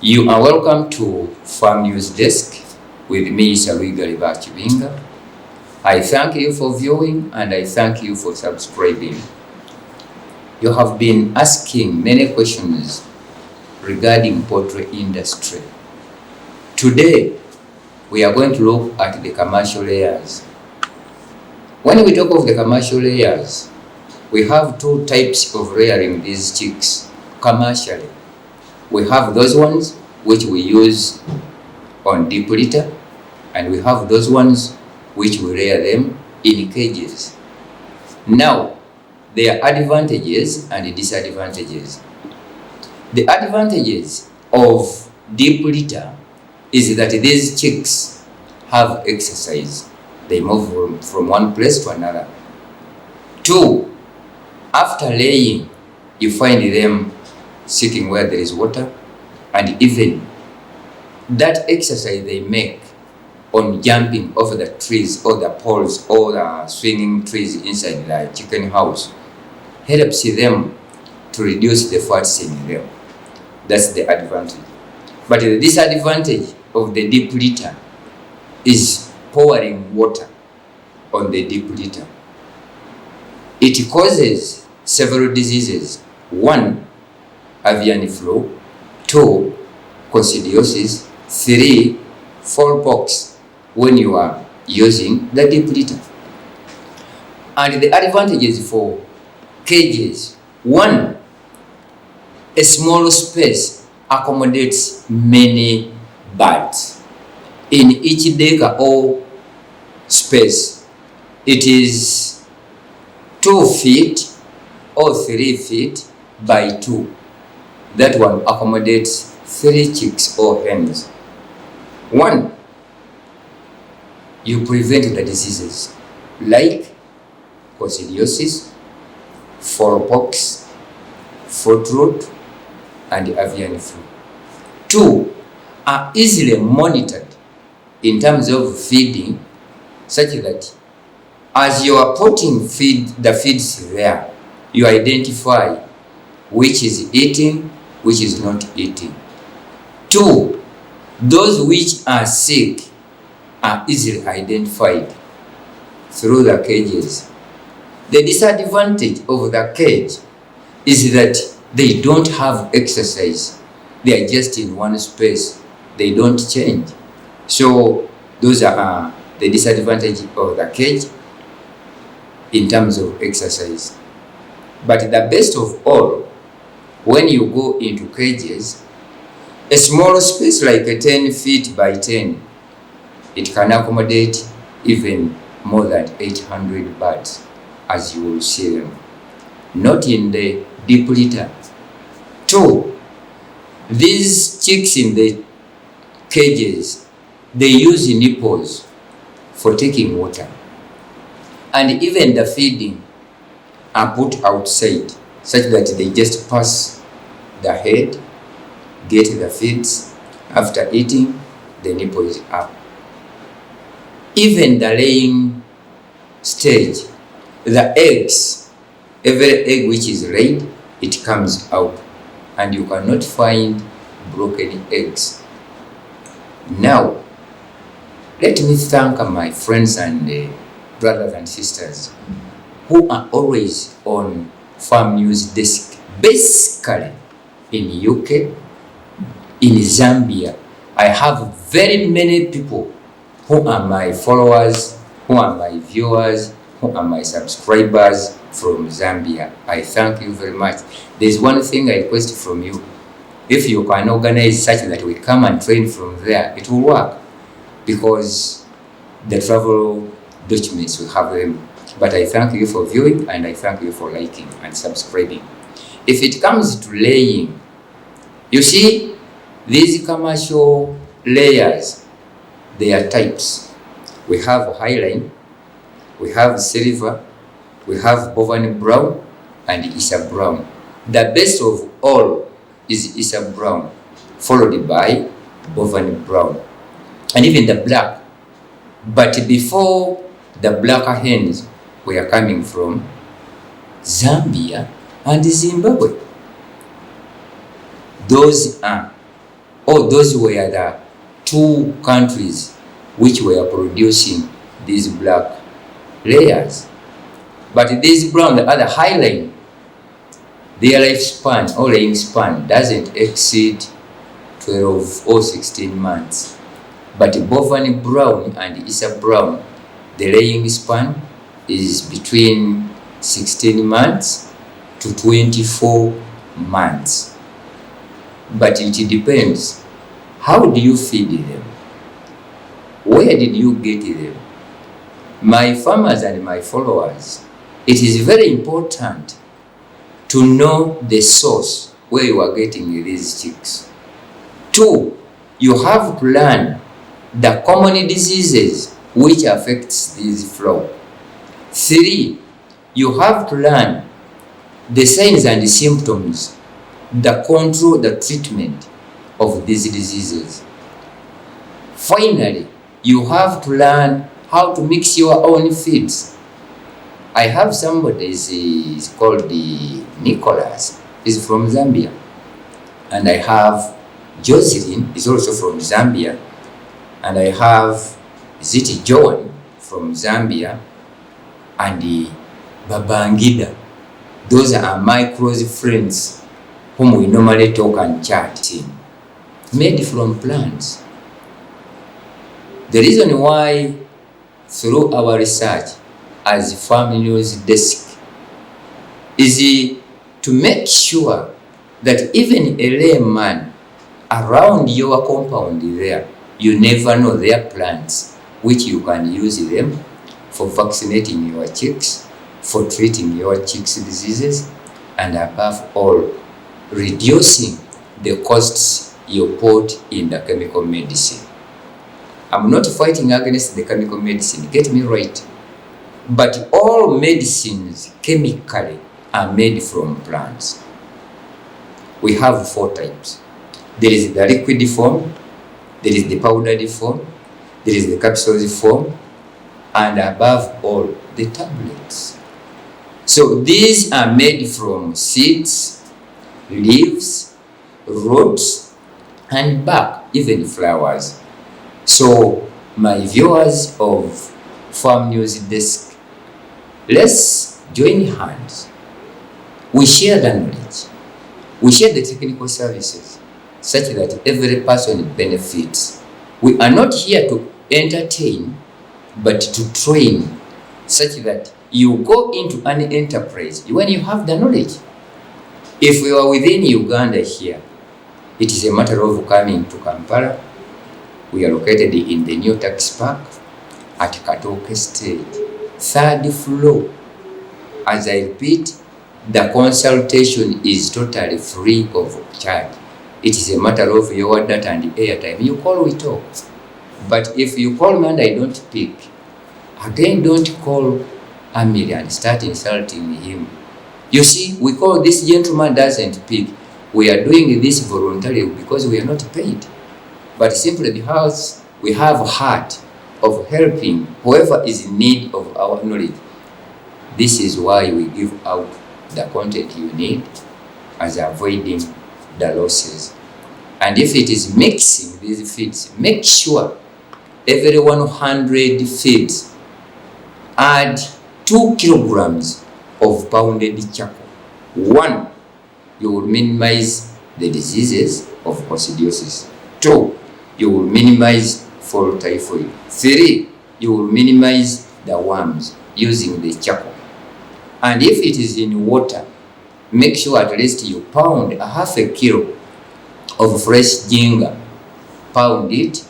You are welcome to Farm News Desk with me, Saluiga Chibinga. I thank you for viewing and I thank you for subscribing. You have been asking many questions regarding poultry industry. Today, we are going to look at the commercial layers. When we talk of the commercial layers, we have two types of rearing these chicks commercially. We have those ones which we use on deep litter, and we have those ones which we rear them in cages. Now, there are advantages and disadvantages. The advantages of deep litter is that these chicks have exercise. They move from one place to another. 2, after laying, you find them sitting where there is water, and even that exercise they make on jumping over the trees or the poles or the swinging trees inside the chicken house helps them to reduce the fats in them. That's the advantage. But the disadvantage of the deep litter is pouring water on the deep litter. It causes several diseases. 1, avian flu. 2, coccidiosis. 3, fowlpox when you are using the deep litter. And the advantages for cages: 1, a small space accommodates many birds. In each deca or space, it is 2 feet or 3 feet by 2. That one accommodates 3 chicks or hens. 1, you prevent the diseases like coccidiosis, fowlpox, foot rot, and avian flu. 2, are easily monitored in terms of feeding, such that as you are putting the feeds there, you identify which is eating, which is not eating. 2, those which are sick are easily identified through the cages. The disadvantage of the cage is that they don't have exercise. They are just in one space. They don't change. So those are the disadvantage of the cage in terms of exercise. But the best of all, when you go into cages, a small space like a 10 feet by 10, it can accommodate even more than 800 birds, as you will see them. Not in the deep litter. 2, these chicks in the cages, they use nipples for taking water. And even the feeding are put outside, such that they just pass the head, get the feeds. After eating, the nipple is up. Even the laying stage, the eggs, every egg which is laid, it comes out, and you cannot find broken eggs. Now, let me thank my friends and brothers and sisters who are always on Farm News Desk, basically in UK, in Zambia. I have very many people who are my followers, who are my viewers, who are my subscribers from Zambia. I thank you very much. There's one thing I request from you. If you can organize such that we come and train from there, it will work, because the travel documents, we have them. But I thank you for viewing and I thank you for liking and subscribing. If it comes to laying, you see, these commercial layers, they are types. We have highline, we have silver, we have bovine brown, and Isa brown. The best of all is Isa brown, followed by bovine brown, and even the black. But before the blacker hens were coming from Zambia and Zimbabwe. Those are those were the two countries which were producing these black layers. But these brown, the other high line, their lifespan or laying span doesn't exceed 12 or 16 months. But Bovan brown and Isa brown, the laying span is between 16 months to 24 months. But it depends. How do you feed them? Where did you get them? My farmers and my followers, it is very important to know the source where you are getting these chicks. 2, you have to learn the common diseases which affects this flock. 3, you have to learn the signs and the symptoms, the control, the treatment of these diseases. Finally, you have to learn how to mix your own feeds. I have somebody, is called the Nicholas, is from Zambia. And I have Jocelyn, is also from Zambia. And I have Ziti Joan from Zambia. And the Babangida. Those are my close friends whom we normally talk and chat in. Made from plants. The reason why, through our research as Farm News Desk, is to make sure that even a layman around your compound there, you never know their plants, which you can use them for vaccinating your chicks, for treating your chicks' diseases, and above all, reducing the costs you put in the chemical medicine. I'm not fighting against the chemical medicine, get me right. But all medicines chemically are made from plants. We have 4 types. There is the liquid form, there is the powdered form, there is the capsules form, and above all, the tablets. So these are made from seeds, leaves, roots, and bark, even flowers. So my viewers of Farm News Desk, let's join hands. We share the knowledge. We share the technical services such that every person benefits. We are not here to entertain, but to train, such that you go into an enterprise when you have the knowledge. If we are within Uganda here, it is a matter of coming to Kampala. We are located in the new tax park at Katoke Stage, 3rd floor. As I repeat, the consultation is totally free of charge. It is a matter of your data and airtime. You call, we talk. But if you call me and I don't pick, again, don't call Amir and start insulting him. You see, we call this gentleman doesn't pick. We are doing this voluntarily because we are not paid, but simply because we have a heart of helping whoever is in need of our knowledge. This is why we give out the content you need, as avoiding the losses. And if it is mixing these feeds, make sure every 100 feeds add 2 kilograms of pounded charcoal. 1, you will minimize the diseases of coccidiosis. 2, you will minimize fall typhoid. 3, you will minimize the worms using the charcoal. And if it is in water, make sure at least you pound a half a kilo of fresh ginger. Pound it,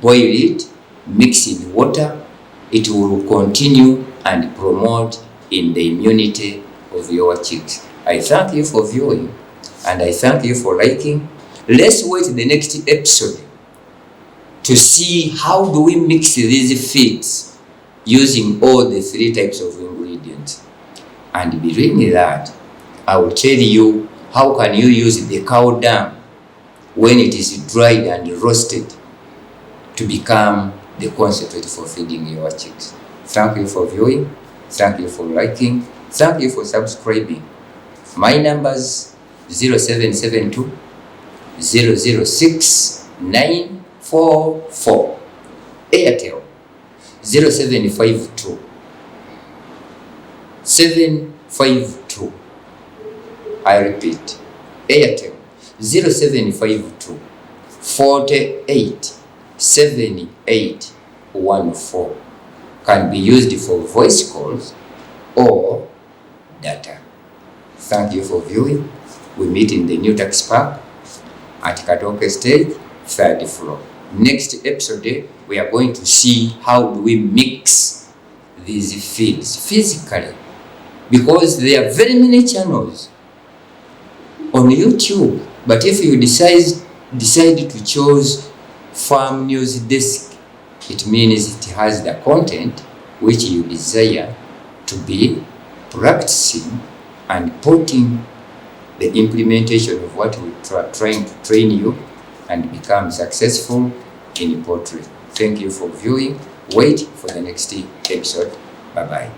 boil it, mix in water. It will continue and promote in the immunity of your chicks. I thank you for viewing and I thank you for liking. Let's wait the next episode to see how do we mix these feeds using all the 3 types of ingredients. And between that, I will tell you how can you use the cow dung when it is dried and roasted to become the concentrate for feeding your chicks. Thank you for viewing. Thank you for liking. Thank you for subscribing. My numbers 0772 006 944. Airtel 0752 752. I repeat, Airtel 0752 48 7814 can be used for voice calls or data. Thank you for viewing. We meet in the new tax park at Katoke Stage, 3rd floor. Next episode, we are going to see how do we mix these fields physically, because there are very many channels on YouTube. But if you decide to choose Farm News Desk, it means it has the content which you desire to be practicing and putting the implementation of what we are trying to train you and become successful in poultry. Thank you for viewing. Wait for the next episode. Bye-bye.